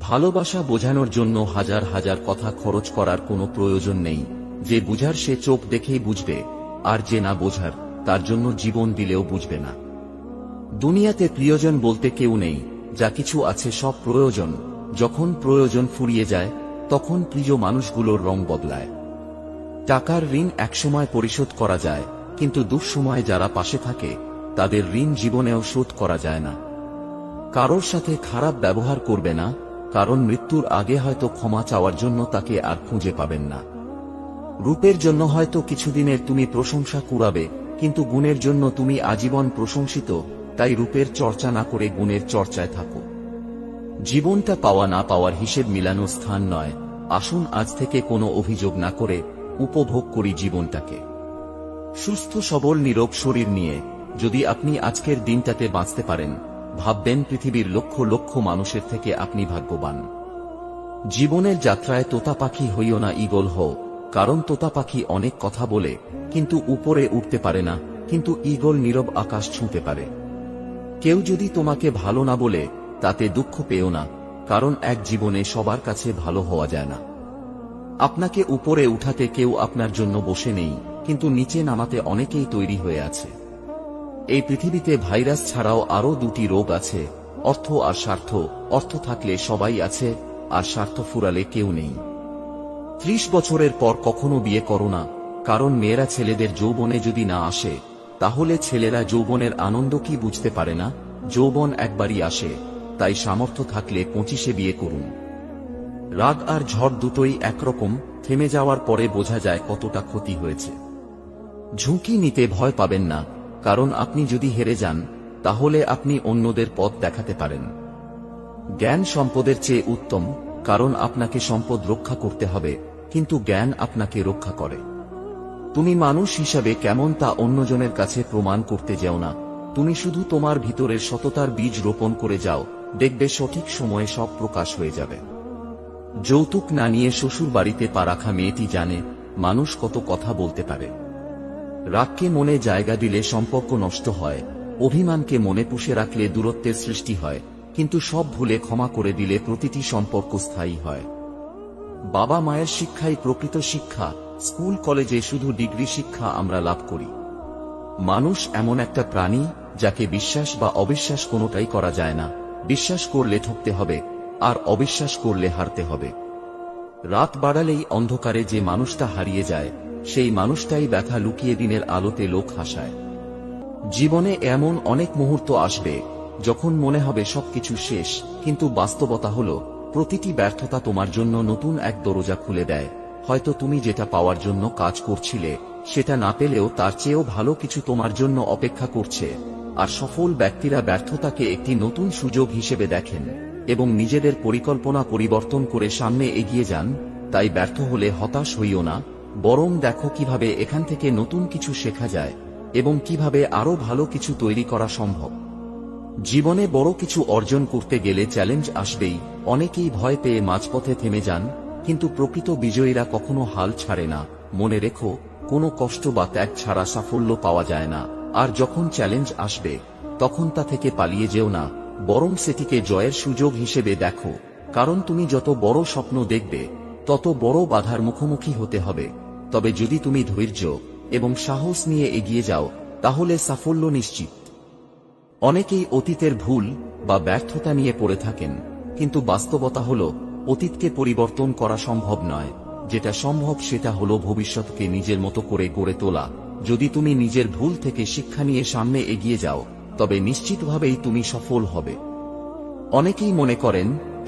ভালোবাসা বোঝানোর জন্য হাজার হাজার কথা খরচ করার কোনো প্রয়োজন নেই। যে বুঝার সে চোখ দেখেই বুঝবে, আর যে না বোঝার তার জন্য জীবন দিলেও বুঝবে না। দুনিয়াতে প্রিয়জন বলতে কেউ নেই, যা কিছু আছে সব প্রয়োজন। যখন প্রয়োজন ফুরিয়ে যায় তখন প্রিয় মানুষগুলোর রং বদলায়। টাকার ঋণ একসময় পরিশোধ করা যায়, কিন্তু দুঃসময়ে যারা পাশে থাকে তাদের ঋণ জীবনেও শোধ করা যায় না। কারোর সাথে খারাপ ব্যবহার করবে না, কারণ মৃত্যুর আগে হয়তো ক্ষমা চাওয়ার জন্য তাকে আর খুঁজে পাবেন না। রূপের জন্য হয়তো কিছুদিনের তুমি প্রশংসা কুড়াবে, কিন্তু গুণের জন্য তুমি আজীবন প্রশংসিত। তাই রূপের চর্চা না করে গুণের চর্চায় থাকো। জীবনটা পাওয়া না পাওয়ার হিসেব মিলানোর স্থান নয়। আসুন আজ থেকে কোনো অভিযোগ না করে উপভোগ করি জীবনটাকে। সুস্থ সবল নীরব শরীর নিয়ে যদি আপনি আজকের দিনটাতে বাঁচতে পারেন, ভাববেন পৃথিবীর লক্ষ লক্ষ মানুষের থেকে আপনি ভাগ্যবান। জীবনের যাত্রায় তোতা পাখি হইও না, ঈগল হও। কারণ তোতা পাখি অনেক কথা বলে কিন্তু উপরে উঠতে পারে না, কিন্তু ঈগল নীরব আকাশ ছুঁতে পারে। কেউ যদি তোমাকে ভালো না বলে তাতে দুঃখ পেও না, কারণ এক জীবনে সবার কাছে ভালো হওয়া যায় না। আপনাকে উপরে উঠাতে কেউ আপনার জন্য বসে নেই, কিন্তু নিচে নামাতে অনেকেই তৈরি হয়ে আছে। এই পৃথিবীতে ভাইরাস ছাড়াও আরো দুটি রোগ আছে, অর্থ আর স্বার্থ। অর্থ থাকলে সবাই আছে, আর স্বার্থ ফুরালে কেউ নেই। 30 বছরের পর কখনো বিয়ে করো না, কারণ মেয়েরা ছেলেদের যৌবনে যদি না আসে তাহলে ছেলেরা যৌবনের আনন্দ কি বুঝতে পারে না। যৌবন একবারই আসে, তাই সামর্থ্য থাকলে 25-এ বিয়ে করুন। রাগ আর ঝড় দুটোই একরকম, থেমে যাওয়ার পরে বোঝা যায় কতটা ক্ষতি হয়েছে। ঝুঁকি নিতে ভয় পাবেন না, কারণ আপনি যদি হেরে যান তাহলে আপনি অন্যদের পথ দেখাতে পারেন। জ্ঞান সম্পদের চেয়ে উত্তম, কারণ আপনাকে সম্পদ রক্ষা করতে হবে, কিন্তু জ্ঞান আপনাকে রক্ষা করে। তুমি মানুষ হিসাবে কেমন তা অন্যজনের কাছে প্রমাণ করতে যেও না। তুমি শুধু তোমার ভিতরের সততার বীজ রোপণ করে যাও, দেখবে সঠিক সময়ে সব প্রকাশ হয়ে যাবে। যৌতুক না নিয়ে শ্বশুর বাড়িতে পা রাখা মেয়েটি জানে মানুষ কত কথা বলতে পারে। রাগকে মনে জায়গা দিলে সম্পর্ক নষ্ট হয়, অভিমানকে মনে পুষে রাখলে দূরত্বের সৃষ্টি হয়, কিন্তু সব ভুলে ক্ষমা করে দিলে প্রতিটি সম্পর্ক স্থায়ী হয়। বাবা মায়ের শিক্ষাই প্রকৃত শিক্ষা। স্কুল কলেজে শুধু ডিগ্রি শিক্ষা আমরা লাভ করি। মানুষ এমন একটা প্রাণী যাকে বিশ্বাস বা অবিশ্বাস কোনোটাই করা যায় না। বিশ্বাস করলে ঠকতে হবে, আর অবিশ্বাস করলে হারতে হবে। রাত বাড়ালেই অন্ধকারে যে মানুষটা হারিয়ে যায়, সেই মানুষটাই ব্যথা লুকিয়ে দিনের আলোতে লোক হাসায়। জীবনে এমন অনেক মুহূর্ত আসবে যখন মনে হবে সবকিছু শেষ, কিন্তু বাস্তবতা হলো প্রতিটি ব্যর্থতা তোমার জন্য নতুন এক দরজা খুলে দেয়। হয়তো তুমি যেটা পাওয়ার জন্য কাজ করছিলে সেটা না পেলেও তার চেয়েও ভালো কিছু তোমার জন্য অপেক্ষা করছে। আর সফল ব্যক্তিরা ব্যর্থতাকে একটি নতুন সুযোগ হিসেবে দেখেন এবং নিজেদের পরিকল্পনা পরিবর্তন করে সামনে এগিয়ে যান। তাই ব্যর্থ হলে হতাশ হইও না, বরং দেখো কিভাবে এখান থেকে নতুন কিছু শেখা যায় এবং কিভাবে আরো ভালো কিছু তৈরি করা সম্ভব। জীবনে বড় কিছু অর্জন করতে গেলে চ্যালেঞ্জ আসবেই। অনেকেই ভয় পেয়ে মাঝপথে থেমে যান, কিন্তু প্রকৃত বিজয়ীরা কখনো হাল ছাড়ে না। মনে রেখো, কোনো কষ্ট বা ত্যাগ ছাড়া সাফল্য পাওয়া যায় না। আর যখন চ্যালেঞ্জ আসবে তখন তা থেকে পালিয়ে যেও না, বরং সেটিকে জয়ের সুযোগ হিসেবে দেখো। কারণ তুমি যত বড় স্বপ্ন দেখবে তত বড় বাধার মুখোমুখি হতে হবে। তবে যদি তুমি ধৈর্য এবং সাহস নিয়ে এগিয়ে যাও তাহলে সাফল্য নিশ্চিত। অনেকেই অতীতের ভুল বা ব্যর্থতা নিয়ে পড়ে থাকেন, কিন্তু বাস্তবতা হলো অতীতকে পরিবর্তন করা সম্ভব নয়। যেটা সম্ভব সেটা হলো ভবিষ্যৎকে নিজের মতো করে গড়ে তোলা। যদি তুমি নিজের ভুল থেকে শিক্ষা নিয়ে সামনে এগিয়ে যাও তবে নিশ্চিতভাবেই তুমি সফল হবে। অনেকেই মনে করেন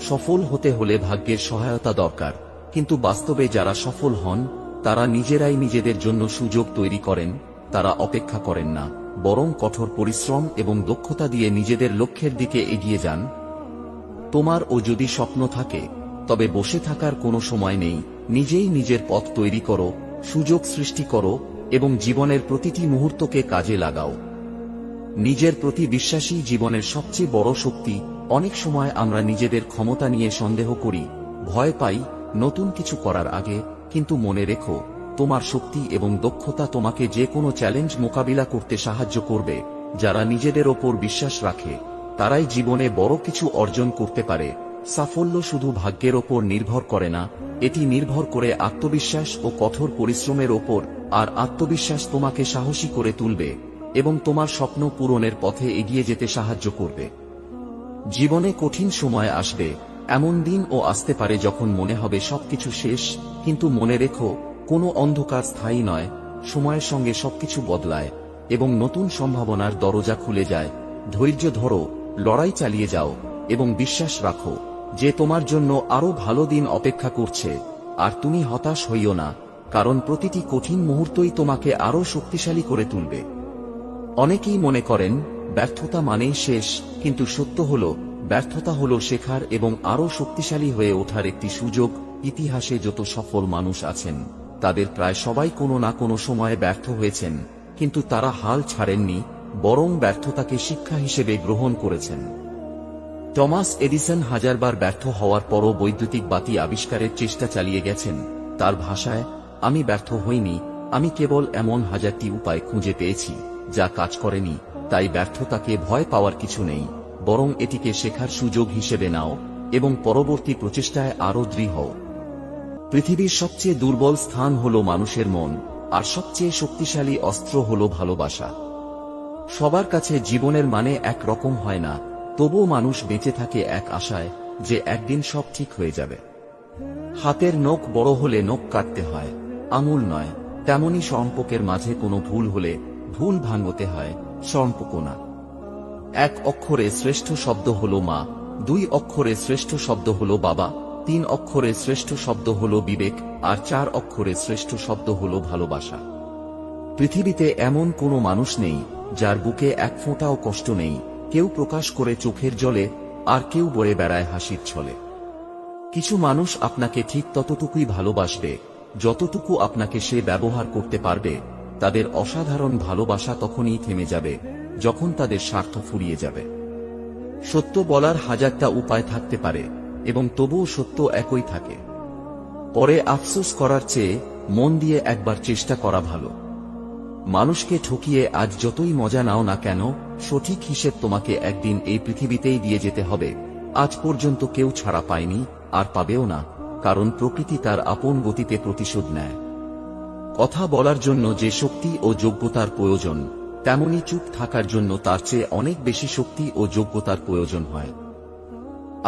সফল হতে হলে ভাগ্যের সহায়তা দরকার, কিন্তু বাস্তবে যারা সফল হন তারা নিজেরাই নিজেদের জন্য সুযোগ তৈরি করেন। তারা অপেক্ষা করেন না, বরং কঠোর পরিশ্রম এবং দক্ষতা দিয়ে নিজেদের লক্ষ্যের দিকে এগিয়ে যান। তোমারও যদি স্বপ্ন থাকে তবে বসে থাকার কোনো সময় নেই। নিজেই নিজের পথ তৈরি করো, সুযোগ সৃষ্টি করো এবং জীবনের প্রতিটি মুহূর্তকে কাজে লাগাও। নিজের প্রতি বিশ্বাসী জীবনের সবচেয়ে বড় শক্তি। অনেক সময় আমরা নিজেদের ক্ষমতা নিয়ে সন্দেহ করি, ভয় পাই নতুন কিছু করার আগে, কিন্তু মনে রেখো, তোমার শক্তি এবং দক্ষতা তোমাকে যে কোনো চ্যালেঞ্জ মোকাবিলা করতে সাহায্য করবে। যারা নিজেদের ওপর বিশ্বাস রাখে তারাই জীবনে বড় কিছু অর্জন করতে পারে। সাফল্য শুধু ভাগ্যের ওপর নির্ভর করে না, এটি নির্ভর করে আত্মবিশ্বাস ও কঠোর পরিশ্রমের ওপর। আর আত্মবিশ্বাস তোমাকে সাহসী করে তুলবে এবং তোমার স্বপ্ন পূরণের পথে এগিয়ে যেতে সাহায্য করবে। জীবনে কঠিন সময় আসবে, এমন দিনও আসতে পারে যখন মনে হবে সবকিছু শেষ, কিন্তু মনে রেখো, কোনো অন্ধকার স্থায়ী নয়, সময়ের সঙ্গে সবকিছু বদলায় এবং নতুন সম্ভাবনার দরজা খুলে যায়। ধৈর্য ধরো, লড়াই চালিয়ে যাও এবং বিশ্বাস রাখো যে তোমার জন্য আরো ভালো দিন অপেক্ষা করছে। আর তুমি হতাশ হইও না, কারণ প্রতিটি কঠিন মুহূর্তই তোমাকে আরো শক্তিশালী করে তুলবে। অনেকেই মনে করেন ব্যর্থতা মানেই শেষ, কিন্তু সত্য হলো ব্যর্থতা হলো শেখার এবং আরো শক্তিশালী হয়ে ওঠার একটি সুযোগ। ইতিহাসে যত সফল মানুষ আছেন তাদের প্রায় সবাই কোনো না কোনো সময়ে ব্যর্থ হয়েছেন, কিন্তু তারা হাল ছাড়েননি, বরং ব্যর্থতাকে শিক্ষা হিসেবে গ্রহণ করেছেন। টমাস এডিসন হাজারবার ব্যর্থ হওয়ার পরও বৈদ্যুতিক বাতি আবিষ্কারের চেষ্টা চালিয়ে গেছেন। তার ভাষায়, আমি ব্যর্থ হইনি, আমি কেবল এমন হাজারটি উপায় খুঁজে পেয়েছি যা কাজ করেনি। তাই ব্যর্থতাকে ভয় পাওয়ার কিছু নেই, বরং এটিকে শেখার সুযোগ হিসেবে নাও এবং পরবর্তী প্রচেষ্টায় আরো দৃঢ় হও। পৃথিবীর সবচেয়ে দুর্বল স্থান হল মানুষের মন, আর সবচেয়ে শক্তিশালী অস্ত্র হল ভালোবাসা। সবার কাছে জীবনের মানে এক রকম হয় না, তবুও মানুষ বেঁচে থাকে এক আশায় যে একদিন সব ঠিক হয়ে যাবে। হাতের নখ বড় হলে নখ কাটতে হয়, আঙুল নয়। তেমনি সম্পর্কের মাঝে কোনো ভুল হলে ভুল ভাঙতে হয়, সম্পর্ক না। এক অক্ষরে শ্রেষ্ঠ শব্দ হল মা, 2 অক্ষরে শ্রেষ্ঠ শব্দ হল বাবা, 3 অক্ষরে শ্রেষ্ঠ শব্দ হল বিবেক, আর 4 অক্ষরে শ্রেষ্ঠ শব্দ হল ভালোবাসা। পৃথিবীতে এমন কোনো মানুষ নেই যার বুকে এক ফোঁটাও কষ্ট নেই। কেউ প্রকাশ করে চোখের জলে, আর কেউ বয়ে বেড়ায় হাসির ছলে। কিছু মানুষ আপনাকে ঠিক ততটুকুই ভালোবাসবে যতটুকু আপনাকে সে ব্যবহার করতে পারবে। তাদের অসাধারণ ভালোবাসা তখনই থেমে যাবে যখন তাদের স্বার্থ ফুরিয়ে যাবে। সত্য বলার হাজারটা উপায় থাকতে পারে এবং তবুও সত্য একই থাকে। পরে আফসোস করার চেয়ে মন দিয়ে একবার চেষ্টা করা ভালো। মানুষকে ঠকিয়ে আজ যতই মজা নাও না কেন, সঠিক হিসেব তোমাকে একদিন এই পৃথিবীতেই দিয়ে যেতে হবে। আজ পর্যন্ত কেউ ছাড়া পায়নি, আর পাবেও না, কারণ প্রকৃতি তার আপন গতিতে প্রতিশোধ নেয়। কথা বলার জন্য যে শক্তি ও যোগ্যতার প্রয়োজন, তেমনি চুপ থাকার জন্য তার চেয়ে অনেক বেশি শক্তি ও যোগ্যতার প্রয়োজন হয়।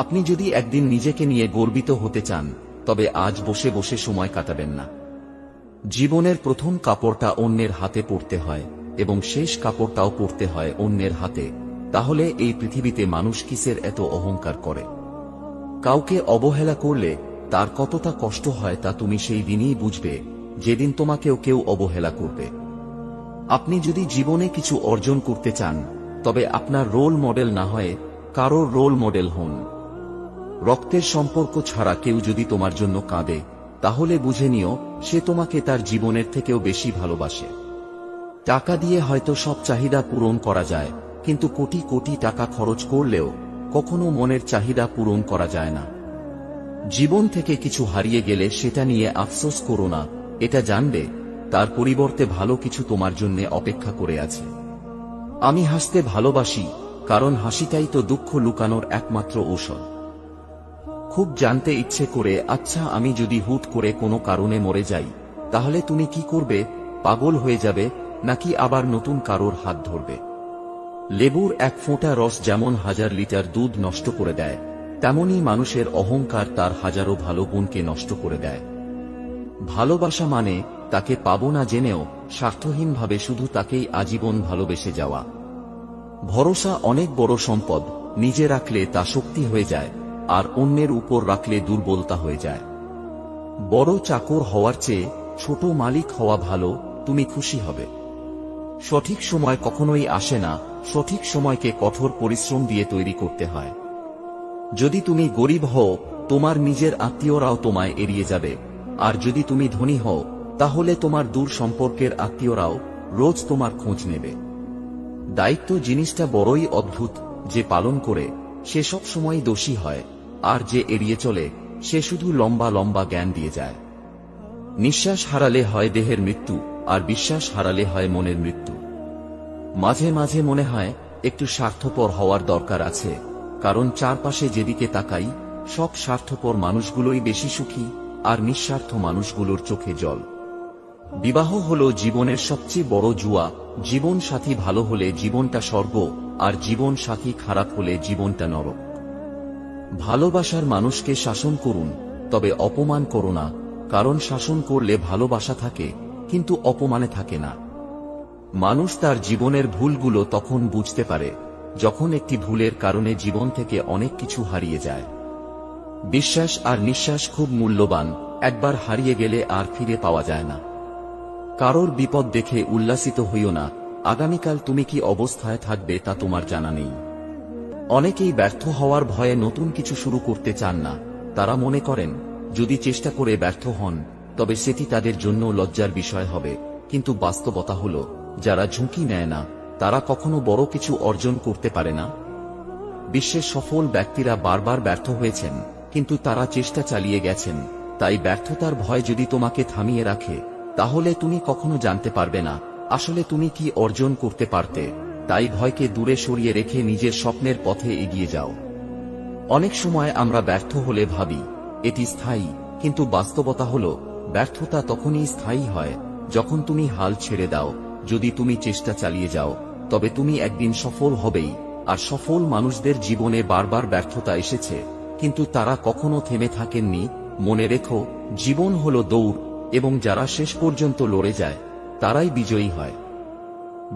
আপনি যদি একদিন নিজেকে নিয়ে গর্বিত হতে চান, তবে আজ বসে বসে সময় কাটাবেন না। জীবনের প্রথম কাপড়টা অন্যের হাতে পড়তে হয় এবং শেষ কাপড়টাও পড়তে হয় অন্যের হাতে। তাহলে এই পৃথিবীতে মানুষ কিসের এত অহংকার করে? কাউকে অবহেলা করলে তার কতটা কষ্ট হয় তা তুমি সেই দিনই বুঝবে যেদিন তোমাকেও কেউ অবহেলা করবে। আপনি যদি জীবনে কিছু অর্জন করতে চান, তবে আপনার রোল মডেল না হয়ে কারোর রোল মডেল হন। রক্তের সম্পর্ক ছাড়া কেউ যদি তোমার জন্য কাঁদে, তাহলে বুঝে নিও সে তোমাকে তার জীবনের থেকেও বেশি ভালোবাসে। টাকা দিয়ে হয়তো সব চাহিদা পূরণ করা যায়, কিন্তু কোটি কোটি টাকা খরচ করলেও কখনো মনের চাহিদা পূরণ করা যায় না। জীবন থেকে কিছু হারিয়ে গেলে সেটা নিয়ে আফসোস করো না, এটা জানবে তার পরিবর্তে ভালো কিছু তোমার জন্য অপেক্ষা করে আছে। আমি হাসতে ভালোবাসি, কারণ হাসিটাই তো দুঃখ লুকানোর একমাত্র ঔষধ। খুব জানতে ইচ্ছে করে, আচ্ছা আমি যদি হুট করে কোনো কারণে মরে যাই, তাহলে তুমি কি করবে? পাগল হয়ে যাবে, নাকি আবার নতুন কারোর হাত ধরবে? লেবুর এক ফোঁটা রস যেমন 1000 লিটার দুধ নষ্ট করে দেয়, তেমনি মানুষের অহংকার তার হাজারো ভালো গুণকে নষ্ট করে দেয়। ভালোবাসা মানে তাকে পাবো না জেনেও স্বার্থহীনভাবে শুধু তাকেই আজীবন ভালোবেসে যাওয়া। ভরসা অনেক বড় সম্পদ, নিজে রাখলে তা শক্তি হয়ে যায়, আর অন্যের উপর রাখলে দুর্বলতা হয়ে যায়। বড় চাকর হওয়ার চেয়ে ছোট মালিক হওয়া ভালো, তুমি খুশি হবে। সঠিক সময় কখনোই আসে না, সঠিক সময়কে কঠোর পরিশ্রম দিয়ে তৈরি করতে হয়। যদি তুমি গরিব হও, তোমার নিজের আত্মীয়রাও তোমায় এড়িয়ে যাবে, আর যদি তুমি ধনী হও, তাহলে তোমার দূর সম্পর্কের আত্মীয়রাও রোজ তোমার খোঁজ নেবে। দায়িত্ব জিনিসটা বড়ই অদ্ভুত, যে পালন করে সে সব সময় দোষী হয়, আর যে এড়িয়ে চলে সে শুধু লম্বা লম্বা জ্ঞান দিয়ে যায়। নিঃশ্বাস হারালে হয় দেহের মৃত্যু, আর বিশ্বাস হারালে হয় মনের মৃত্যু। মাঝে মাঝে মনে হয় একটু স্বার্থপর হওয়ার দরকার আছে, কারণ চারপাশে যেদিকে তাকাই সব স্বার্থপর মানুষগুলোই বেশি সুখী, আর নিঃস্বার্থ মানুষগুলোর চোখে জল। বিবাহ হলো জীবনের সবচেয়ে বড় জুয়া। জীবন সাথী ভালো হলে জীবনটা স্বর্গ, আর জীবন সাথী খারাপ হলে জীবনটা নরক। ভালোবাসার মানুষকে শাসন করুন, তবে অপমান করো না, কারণ শাসন করলে ভালোবাসা থাকে, কিন্তু অপমানে থাকে না। মানুষ তার জীবনের ভুলগুলো তখন বুঝতে পারে যখন একটি ভুলের কারণে জীবন থেকে অনেক কিছু হারিয়ে যায়। বিশ্বাস আর নিঃশ্বাস খুব মূল্যবান, একবার হারিয়ে গেলে আর ফিরে পাওয়া যায় না। কারোর বিপদ দেখে উল্লাসিত হইও না, আগামীকাল তুমি কি অবস্থায় থাকবে তা তোমার জানা নেই। অনেকেই ব্যর্থ হওয়ার ভয়ে নতুন কিছু শুরু করতে চান না। তারা মনে করেন যদি চেষ্টা করে ব্যর্থ হন তবে সেটি তাদের জন্য লজ্জার বিষয় হবে, কিন্তু বাস্তবতা হল যারা ঝুঁকি নেয় না তারা কখনো বড় কিছু অর্জন করতে পারে না। বিশ্বের সফল ব্যক্তিরা বারবার ব্যর্থ হয়েছেন, কিন্তু তারা চেষ্টা চালিয়ে গেছেন। তাই ব্যর্থতার ভয় যদি তোমাকে থামিয়ে রাখে তাহলে তুমি কখনো জানতে পারবে না আসলে তুমি কি অর্জন করতে পারতে। তাই ভয়কে দূরে সরিয়ে রেখে নিজের স্বপ্নের পথে এগিয়ে যাও। অনেক সময় আমরা ব্যর্থ হলে ভাবি এটি স্থায়ী, কিন্তু বাস্তবতা হল ব্যর্থতা তখনই স্থায়ী হয় যখন তুমি হাল ছেড়ে দাও। যদি তুমি চেষ্টা চালিয়ে যাও তবে তুমি একদিন সফল হবেই। আর সফল মানুষদের জীবনে বারবার ব্যর্থতা এসেছে, কিন্তু তারা কখনো থেমে থাকেননি। মনে রেখো, জীবন হল দৌড়, এবং যারা শেষ পর্যন্ত লড়ে যায় তারাই বিজয়ী হয়।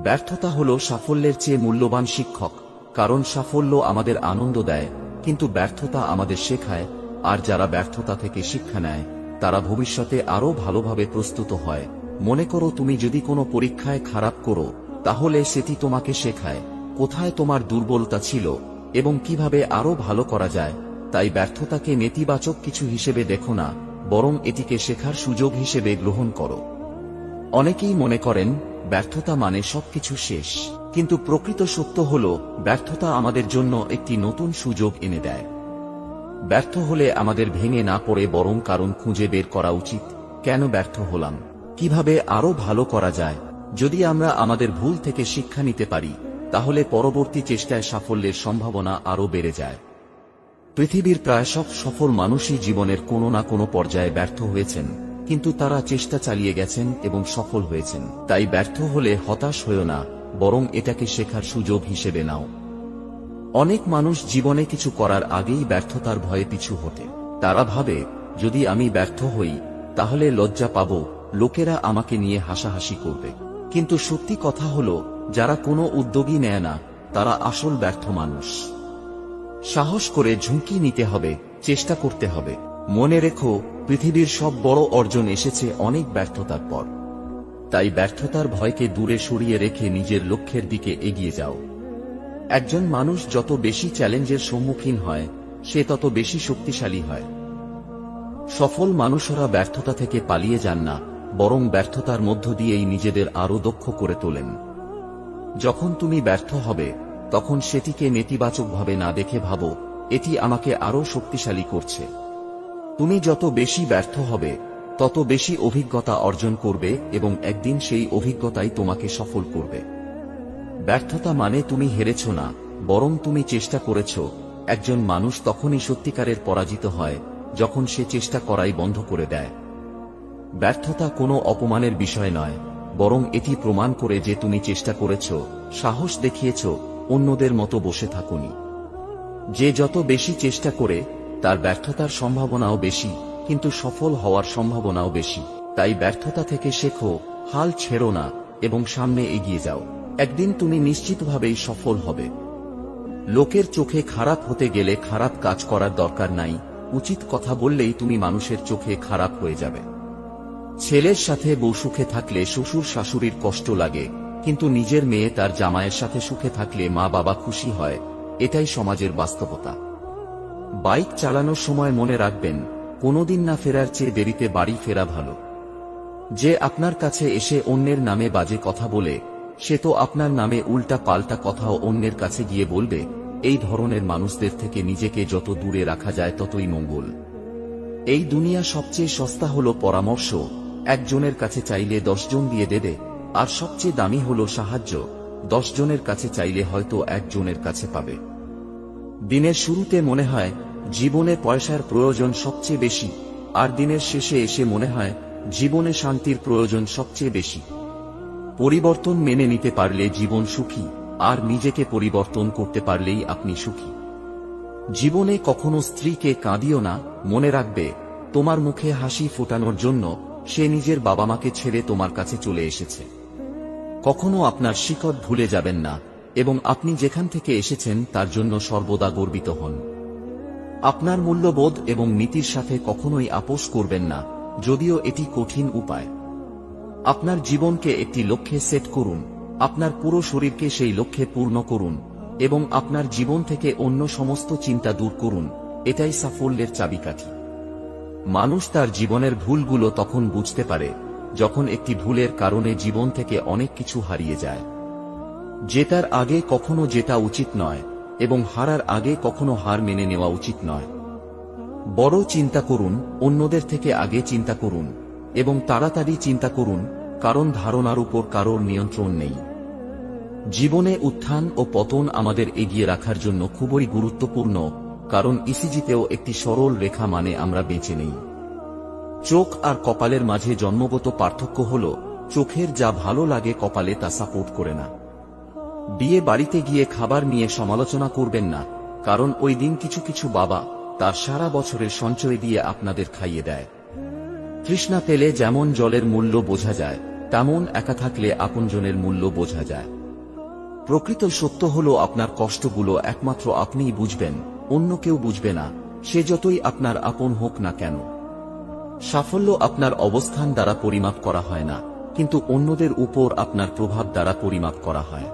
ব্যর্থতা হল সাফল্যের চেয়ে মূল্যবান শিক্ষক, কারণ সাফল্য আমাদের আনন্দ দেয়, কিন্তু ব্যর্থতা আমাদের শেখায়। আর যারা ব্যর্থতা থেকে শিক্ষা নেয় তারা ভবিষ্যতে আরও ভালোভাবে প্রস্তুত হয়। মনে করো, তুমি যদি কোনো পরীক্ষায় খারাপ করো তাহলে সেটি তোমাকে শেখায় কোথায় তোমার দুর্বলতা ছিল এবং কিভাবে আরও ভালো করা যায়। তাই ব্যর্থতাকে নেতিবাচক কিছু হিসেবে দেখো না, বরং এটিকে শেখার সুযোগ হিসেবে গ্রহণ করো। অনেকেই মনে করেন ব্যর্থতা মানে সবকিছু শেষ, কিন্তু প্রকৃত সত্য হল ব্যর্থতা আমাদের জন্য একটি নতুন সুযোগ এনে দেয়। ব্যর্থ হলে আমাদের ভেঙে না পড়ে বরং কারণ খুঁজে বের করা উচিত, কেন ব্যর্থ হলাম, কিভাবে আরো ভালো করা যায়। যদি আমরা আমাদের ভুল থেকে শিক্ষা নিতে পারি তাহলে পরবর্তী চেষ্টায় সাফল্যের সম্ভাবনা আরো বেড়ে যায়। পৃথিবীর প্রায় সব সফল মানুষই জীবনের কোনো না কোনো পর্যায়ে ব্যর্থ হয়েছেন, কিন্তু তারা চেষ্টা চালিয়ে গেছেন এবং সফল হয়েছেন। তাই ব্যর্থ হলে হতাশ হয়ো না, বরং এটাকে শেখার সুযোগ হিসেবে নাও। অনেক মানুষ জীবনে কিছু করার আগেই ব্যর্থতার ভয়ে পিছু হটে। তারা ভাবে যদি আমি ব্যর্থ হই তাহলে লজ্জা পাব, লোকেরা আমাকে নিয়ে হাসাহাসি করবে। কিন্তু সত্যি কথা হলো, যারা কোনো উদ্যোগই নেয় না তারা আসল ব্যর্থ মানুষ। সাহস করে ঝুঁকি নিতে হবে, চেষ্টা করতে হবে। মনে রেখো, পৃথিবীর সব বড় অর্জন এসেছে অনেক ব্যর্থতার পর। তাই ব্যর্থতার ভয়কে দূরে সরিয়ে রেখে নিজের লক্ষ্যের দিকে এগিয়ে যাও। একজন মানুষ যত বেশি চ্যালেঞ্জের সম্মুখীন হয় সে তত বেশি শক্তিশালী হয়। সফল মানুষরা ব্যর্থতা থেকে পালিয়ে যান না, বরং ব্যর্থতার মধ্য দিয়েই নিজেদের আরো দক্ষ করে তোলেন। যখন তুমি ব্যর্থ হবে তখন সেটিকে নেতিবাচকভাবে না দেখে ভাবো, এটি আমাকে আরো শক্তিশালী করছে। তুমি যত বেশি ব্যর্থ হবে তত বেশি অভিজ্ঞতা অর্জন করবে এবং একদিন সেই অভিজ্ঞতাই তোমাকে সফল করবে। ব্যর্থতা মানে তুমি হেরেছ না, বরং তুমি চেষ্টা করেছ। একজন মানুষ তখনই সত্যিকারের পরাজিত হয় যখন সে চেষ্টা করাই বন্ধ করে দেয়। ব্যর্থতা কোনো অপমানের বিষয় নয়, বরং এটি প্রমাণ করে যে তুমি চেষ্টা করেছ, সাহস দেখিয়েছ, অন্যদের মতো বসে থাকুনি। যে যত বেশি চেষ্টা করে তার ব্যর্থতার সম্ভাবনাও বেশি, কিন্তু সফল হওয়ার সম্ভাবনাও বেশি। তাই ব্যর্থতা থেকে শেখো, হাল ছেড়ো না এবং সামনে এগিয়ে যাও। একদিন তুমি নিশ্চিতভাবেই সফল হবে। লোকের চোখে খারাপ হতে গেলে খারাপ কাজ করার দরকার নাই, উচিত কথা বললেই তুমি মানুষের চোখে খারাপ হয়ে যাবে। ছেলের সাথে বউ সুখে থাকলে শ্বশুর শাশুড়ির কষ্ট লাগে, কিন্তু নিজের মেয়ে তার জামাইয়ের সাথে সুখে থাকলে মা বাবা খুশি হয়। এটাই সমাজের বাস্তবতা। বাইক চালানোর সময় মনে রাখবেন, কোনোদিন না ফেরার চেয়ে দেরিতে বাড়ি ফেরা ভালো। যে আপনার কাছে এসে অন্যের নামে বাজে কথা বলে সে তো আপনার নামে উল্টা পাল্টা কথাও অন্যের কাছে গিয়ে বলবে। এই ধরনের মানুষদের থেকে নিজেকে যত দূরে রাখা যায় ততই মঙ্গল। এই দুনিয়া সবচেয়ে সস্তা হলো পরামর্শ, একজনের কাছে চাইলে 10 জন দিয়ে দেবে। আর সবচেয়ে দামি হলো সাহায্য, 10 জনের কাছে চাইলে হয়তো 1 জনের কাছে পাবে। দিনের শুরুতে মনে হয় জীবনে পয়সার প্রয়োজন সবচেয়ে বেশি, আর দিনের শেষে এসে মনে হয় জীবনে শান্তির প্রয়োজন সবচেয়ে বেশি। পরিবর্তন মেনে নিতে পারলে জীবন সুখী, আর নিজেকে পরিবর্তন করতে পারলেই আপনি সুখী। জীবনে কখনো স্ত্রীকে কাঁদিও না, মনে রাখবে তোমার মুখে হাসি ফোটানোর জন্য সে নিজের বাবা মাকে ছেড়ে তোমার কাছে চলে এসেছে। কখনো আপনার শিকড় ভুলে যাবেন না, এবং আপনি যেখান থেকে এসেছেন তার জন্য সর্বদা গর্বিত হন। আপনার মূল্যবোধ এবং নীতির সাথে কখনোই আপোষ করবেন না, যদিও এটি কঠিন উপায়। আপনার জীবনকে একটি লক্ষ্যে সেট করুন, আপনার পুরো শরীরকে সেই লক্ষ্যে পূর্ণ করুন, এবং আপনার জীবন থেকে অন্য সমস্ত চিন্তা দূর করুন। এটাই সাফল্যের চাবিকাঠি। মানুষ তার জীবনের ভুলগুলো তখন বুঝতে পারে যখন একটি ভুলের কারণে জীবন থেকে অনেক কিছু হারিয়ে যায়। জেতার আগে কখনো জেতা উচিত নয়, এবং হারার আগে কখনো হার মেনে নেওয়া উচিত নয়। বড় চিন্তা করুন, অন্যদের থেকে আগে চিন্তা করুন, এবং তাড়াতাড়ি চিন্তা করুন, কারণ ধারণার উপর কারোর নিয়ন্ত্রণ নেই। জীবনে উত্থান ও পতন আমাদের এগিয়ে রাখার জন্য খুবই গুরুত্বপূর্ণ, কারণ ইসিজিতেও একটি সরল রেখা মানে আমরা বেঁচে নেই। চোখ আর কপালের মাঝে জন্মগত পার্থক্য হল চোখের যা ভালো লাগে কপালে তা সাপোর্ট করে না। বিয়ে বাড়িতে গিয়ে খাবার নিয়ে সমালোচনা করবেন না, কারণ ওই দিন কিছু কিছু বাবা তার সারা বছরের সঞ্চয় দিয়ে আপনাদের খাইয়ে দেয়। তৃষ্ণা পেলে যেমন জলের মূল্য বোঝা যায়, তেমন একা থাকলে আপনজনের মূল্য বোঝা যায়। প্রকৃত সত্য হল আপনার কষ্টগুলো একমাত্র আপনিই বুঝবেন, অন্য কেউ বুঝবে না, সে যতই আপনার আপন হোক না কেন। সাফল্য আপনার অবস্থান দ্বারা পরিমাপ করা হয় না, কিন্তু অন্যদের উপর আপনার প্রভাব দ্বারা পরিমাপ করা হয়।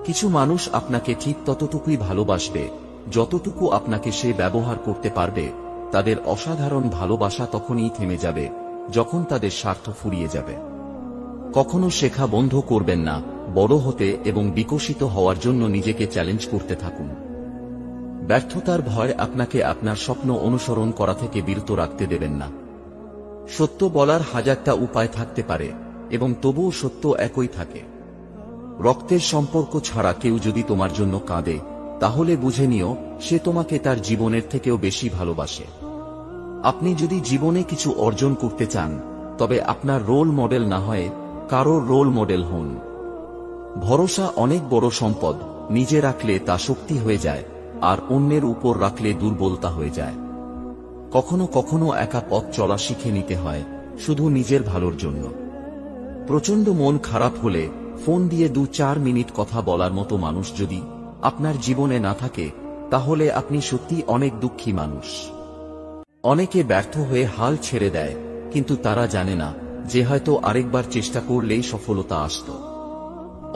কিছু মানুষ আপনাকে ঠিক ততটুকুই ভালোবাসবে যতটুকু আপনাকে সে ব্যবহার করতে পারবে। তাদের অসাধারণ ভালোবাসা তখনই থেমে যাবে যখন তাদের স্বার্থ ফুরিয়ে যাবে। কখনো শেখা বন্ধ করবেন না, বড় হতে এবং বিকশিত হওয়ার জন্য নিজেকে চ্যালেঞ্জ করতে থাকুন। ব্যর্থতার ভয় আপনাকে আপনার স্বপ্ন অনুসরণ করা থেকে বিরত রাখতে দেবেন না। সত্য বলার হাজারটা উপায় থাকতে পারে, এবং তবুও সত্য একই থাকে। রক্তের সম্পর্ক ছাড়া কেউ যদি তোমার জন্য কাঁদে, তাহলে বুঝে নিও সে তোমাকে তার জীবনের থেকেও বেশি ভালোবাসে। আপনি যদি জীবনে কিছু অর্জন করতে চান, তবে আপনার রোল মডেল না হয়ে কারোর রোল মডেল হন। ভরসা অনেক বড় সম্পদ, নিজে রাখলে তা শক্তি হয়ে যায়, আর অন্যের উপর রাখলে দুর্বলতা হয়ে যায়। কখনো কখনো একা পথ চলা শিখে নিতে হয়, শুধু নিজের ভালোর জন্য। প্রচন্ড মন খারাপ হলে ফোন দিয়ে 2-4 মিনিট কথা বলার মতো মানুষ যদি আপনার জীবনে না থাকে, তাহলে আপনি সত্যি অনেক দুঃখী মানুষ। অনেকে ব্যর্থ হয়ে হাল ছেড়ে দেয়, কিন্তু তারা জানে না যে হয়তো আরেকবার চেষ্টা করলেই সফলতা আসত।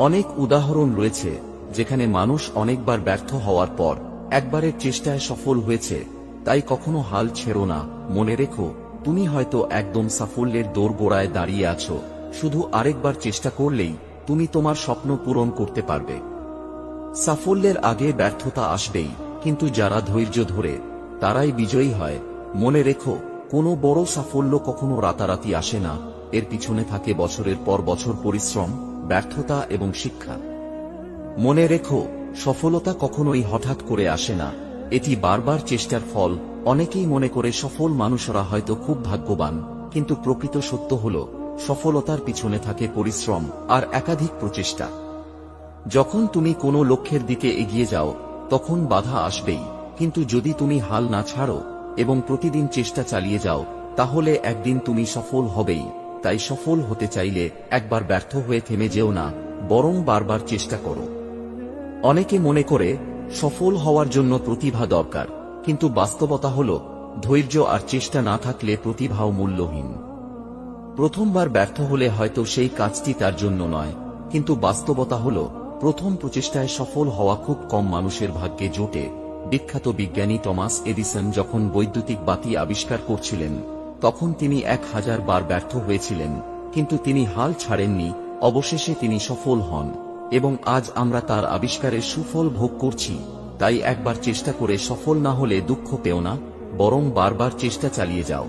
অনেক উদাহরণ রয়েছে যেখানে মানুষ অনেকবার ব্যর্থ হওয়ার পর একবারের চেষ্টায় সফল হয়েছে। তাই কখনো হাল ছেড়ো না, মনে রেখো তুমি হয়তো একদম সাফল্যের দোরগোড়ায় দাঁড়িয়ে আছো, শুধু আরেকবার চেষ্টা করলেই তুমি তোমার স্বপ্ন পূরণ করতে পারবে। সাফল্যের আগে ব্যর্থতা আসবেই, কিন্তু যারা ধৈর্য ধরে তারাই বিজয়ী হয়। মনে রেখো, কোনো বড় সাফল্য কখনো রাতারাতি আসে না, এর পিছনে থাকে বছরের পর বছর পরিশ্রম, ব্যর্থতা এবং শিক্ষা। মনে রেখো, সফলতা কখনোই হঠাৎ করে আসে না, এটি বারবার চেষ্টার ফল। অনেকেই মনে করে সফল মানুষরা হয়তো খুব ভাগ্যবান, কিন্তু প্রকৃত সত্য হল সফলতার পিছনে থাকে পরিশ্রম আর একাধিক প্রচেষ্টা। যখন তুমি কোনো লক্ষ্যের দিকে এগিয়ে যাও, তখন বাধা আসবেই, কিন্তু যদি তুমি হাল না ছাড়ো এবং প্রতিদিন চেষ্টা চালিয়ে যাও, তাহলে একদিন তুমি সফল হবেই। তাই সফল হতে চাইলে একবার ব্যর্থ হয়ে থেমে যেও না, বরং বারবার চেষ্টা করো। অনেকে মনে করে সফল হওয়ার জন্য প্রতিভা দরকার, কিন্তু বাস্তবতা হল ধৈর্য আর চেষ্টা না থাকলে প্রতিভাও মূল্যহীন। প্রথমবার ব্যর্থ হলে হয়তো সেই কাজটি তার জন্য নয়, কিন্তু বাস্তবতা হল প্রথম প্রচেষ্টায় সফল হওয়া খুব কম মানুষের ভাগ্যে জোটে। বিখ্যাত বিজ্ঞানী টমাস এডিসন যখন বৈদ্যুতিক বাতি আবিষ্কার করছিলেন, তখন তিনি 1000 বার ব্যর্থ হয়েছিলেন, কিন্তু তিনি হাল ছাড়েননি। অবশেষে তিনি সফল হন, এবং আজ আমরা তার আবিষ্কারের সুফল ভোগ করছি। তাই একবার চেষ্টা করে সফল না হলে দুঃখ পেও না, বরং বারবার চেষ্টা চালিয়ে যাও।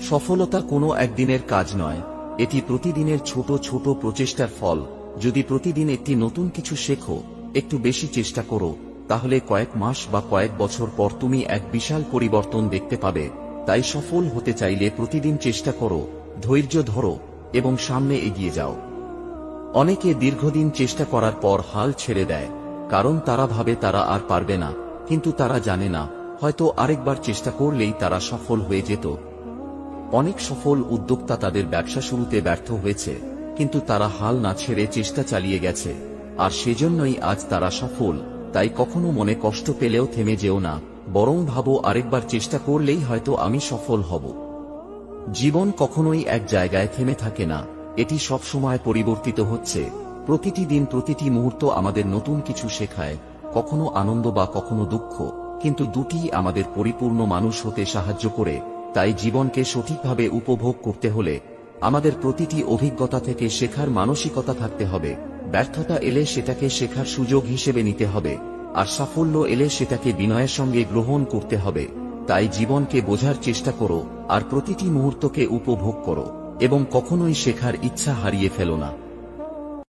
সফলতা কোনো একদিনের কাজ নয়, এটি প্রতিদিনের ছোট ছোট প্রচেষ্টার ফল। যদি প্রতিদিন একটি নতুন কিছু শেখো, একটু বেশি চেষ্টা করো, তাহলে কয়েক মাস বা কয়েক বছর পর তুমি এক বিশাল পরিবর্তন দেখতে পাবে। তাই সফল হতে চাইলে প্রতিদিন চেষ্টা করো, ধৈর্য ধরো এবং সামনে এগিয়ে যাও। অনেকে দীর্ঘদিন চেষ্টা করার পর হাল ছেড়ে দেয়, কারণ তারা ভাবে তারা আর পারবে না, কিন্তু তারা জানে না হয়তো আরেকবার চেষ্টা করলেই তারা সফল হয়ে যেত। অনেক সফল উদ্যোক্তা তাদের ব্যবসা শুরুতে ব্যর্থ হয়েছে, কিন্তু তারা হাল না ছেড়ে চেষ্টা চালিয়ে গেছে, আর সেজন্যই আজ তারা সফল। তাই কখনো মনে কষ্ট পেলেও থেমে যেও না, বরং ভাবো আরেকবার চেষ্টা করলেই হয়তো আমি সফল হব। জীবন কখনোই এক জায়গায় থেমে থাকে না, এটি সবসময় পরিবর্তিত হচ্ছে। প্রতিটি দিন, প্রতিটি মুহূর্ত আমাদের নতুন কিছু শেখায়, কখনো আনন্দ বা কখনো দুঃখ, কিন্তু দুটিই আমাদের পরিপূর্ণ মানুষ হতে সাহায্য করে। তাই জীবনকে সঠিকভাবে উপভোগ করতে হলে আমাদের প্রতিটি অভিজ্ঞতা থেকে শেখার মানসিকতা থাকতে হবে। ব্যর্থতা এলে সেটাকে শেখার সুযোগ হিসেবে নিতে হবে, আর সাফল্য এলে সেটাকে বিনয়ের সঙ্গে গ্রহণ করতে হবে। তাই জীবনকে বোঝার চেষ্টা করো, আর প্রতিটি মুহূর্তকে উপভোগ করো, এবং কখনোই শেখার ইচ্ছা হারিয়ে ফেলো না।